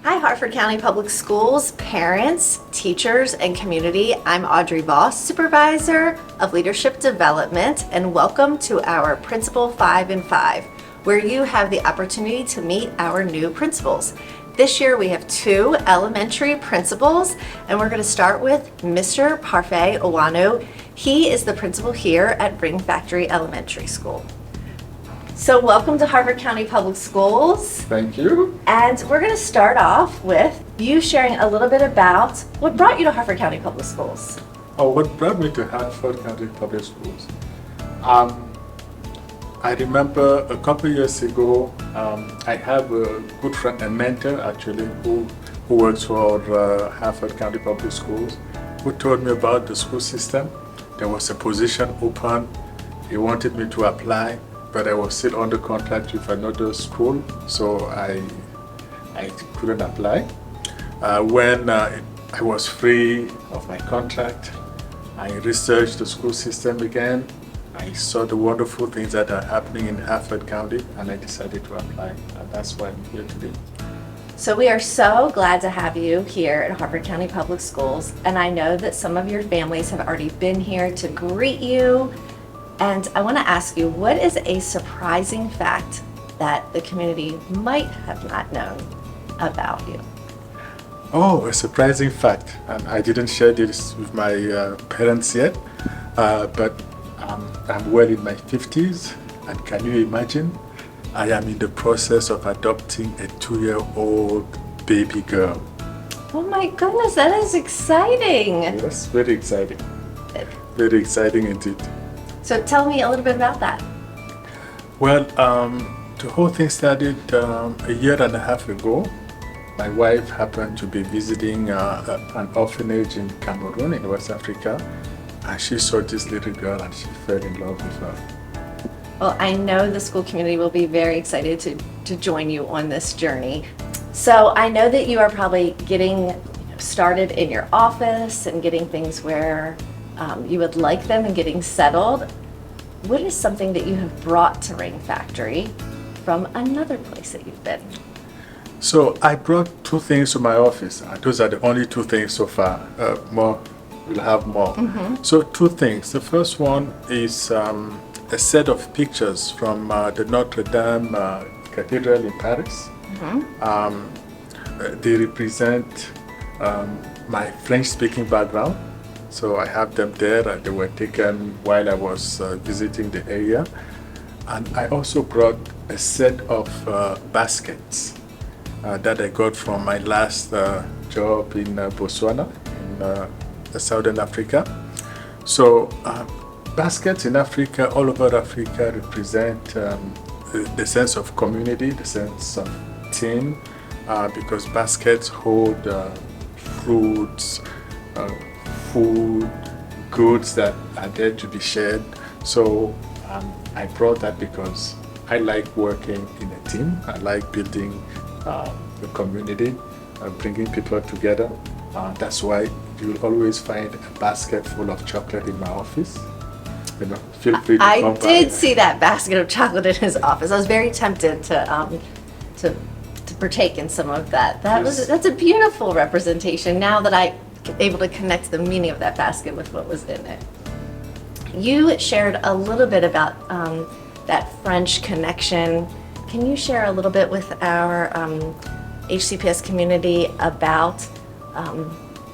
Hi, Hartford County Public Schools, parents, teachers, and community. I'm Audrey Voss, Supervisor of Leadership Development, and welcome to our Principal 5 in 5, where you have the opportunity to meet our new principals. This year we have 2 elementary principals, and we're going to start with Mr. Parfait Owanu. He is the principal here at Ring Factory Elementary School. So welcome to Hartford County Public Schools. Thank you. And we're going to start off with you sharing a little bit about what brought you to Hartford County Public Schools. What brought me to Hartford County Public Schools? I remember a couple years ago, I have a good friend, a mentor actually, who works for Hartford County Public Schools, who told me about the school system. There was a position open. He wanted me to apply, but I was still under contract with another school, so I couldn't apply. When I was free of my contract, I researched the school system again. I saw the wonderful things that are happening in Hartford County, and I decided to apply, and that's why I'm here today. So we are so glad to have you here at Hartford County Public Schools, and I know that some of your families have already been here to greet you. And I want to ask you, what is a surprising fact that the community might have not known about you? Oh, a surprising fact, and I didn't share this with my parents yet, but I'm well in my 50s, and can you imagine? I am in the process of adopting a 2-year-old baby girl. Oh my goodness, that is exciting. Yes, very exciting. Very exciting indeed. So tell me a little bit about that. Well, the whole thing started a year and a half ago. My wife happened to be visiting an orphanage in Cameroon in West Africa, and she saw this little girl and she fell in love with her. Well, I know the school community will be very excited to join you on this journey. So I know that you are probably getting started in your office and getting things where you would like them and getting settled. What is something that you have brought to Ring Factory from another place that you've been? So I brought 2 things to my office. Those are the only 2 things so far. More, we'll have more. So 2 things. The first one is a set of pictures from the Notre Dame Cathedral in Paris. They represent my French-speaking background. So I have them there, and they were taken while I was visiting the area. And I also brought a set of baskets that I got from my last job in Botswana, in Southern Africa. So baskets in Africa, all over Africa, represent the sense of community, the sense of team, because baskets hold fruits, food, goods that are there to be shared. So I brought that because I like working in a team. I like building the community, bringing people together. That's why you'll always find a basket full of chocolate in my office. Feel free to come by. I did see that basket of chocolate in his office. I was very tempted to partake in some of that. That's a beautiful representation. Now that I'm able to connect the meaning of that basket with what was in it. You shared a little bit about that French connection. Can you share a little bit with our HCPS community about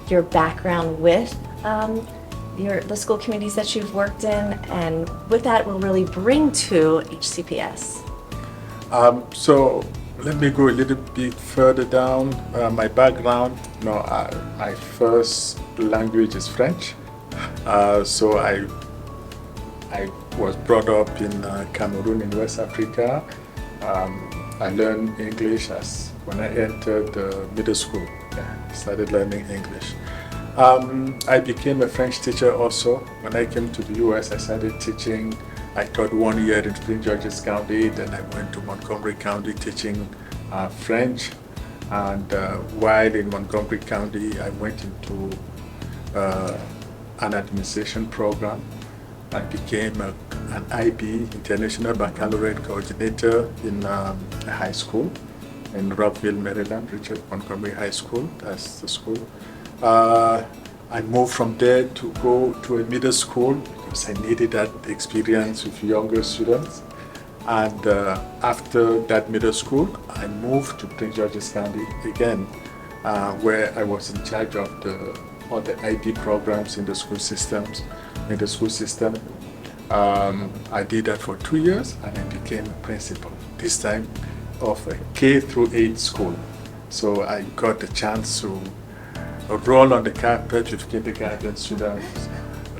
your background with the school communities that you've worked in, and what that will really bring to HCPS? So let me go a little bit further down. My background, my first language is French. So I was brought up in Cameroon in West Africa. I learned English when I entered middle school. I started learning English. I became a French teacher also. When I came to the US, I started teaching. I taught 1 year in Prince George's County, then I went to Montgomery County teaching French. And while in Montgomery County, I went into an administration program. I became an IB, International Baccalaureate Coordinator in a high school. in Rockville, Maryland, Richard Montgomery High School. That's the school. I moved from there to go to a middle school because I needed that experience with younger students. And after that middle school, I moved to Prince George's County again, where I was in charge of all the IB programs in the school systems. I did that for 2 years, and I became a principal. This time of a K through 8 school. So I got the chance to roll on the carpet with kindergarten students,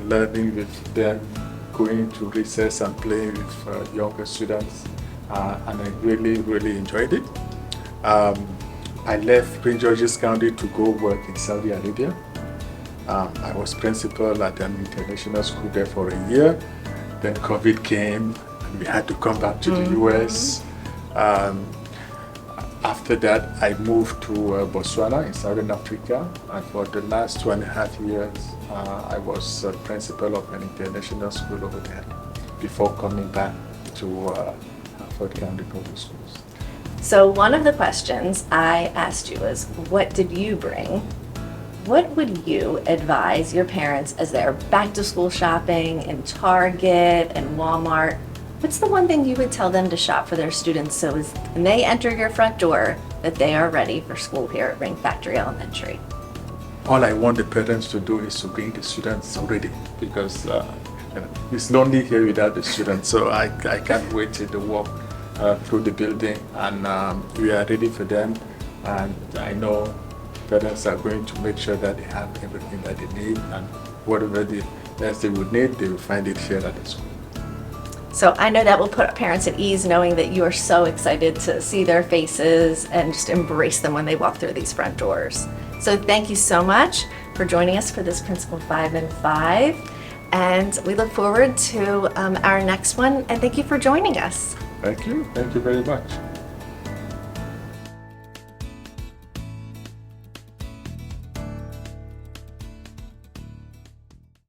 learning with them, going to recess and playing with younger students, and I really, really enjoyed it. I left Prince George's County to go work in Saudi Arabia. I was principal at an international school there for a year. Then COVID came, and we had to come back to the US. After that, I moved to Botswana in Southern Africa, and for the last 2.5 years, I was principal of an international school over there before coming back to Harford County Public Schools. So one of the questions I asked you was, what did you bring? What would you advise your parents as they're back to school shopping in Target and Walmart? What's the one thing you would tell them to shop for their students so as when they enter your front door that they are ready for school here at Ring Factory Elementary? All I want the parents to do is to bring the students already, because it's lonely here without the students. So I can't wait till they walk through the building, and we are ready for them. And I know parents are going to make sure that they have everything that they need, and whatever else they would need, they will find it here at the school. So I know that will put parents at ease knowing that you are so excited to see their faces and just embrace them when they walk through these front doors. So thank you so much for joining us for this Principal 5 and 5. And we look forward to our next one. And thank you for joining us. Thank you. Thank you very much.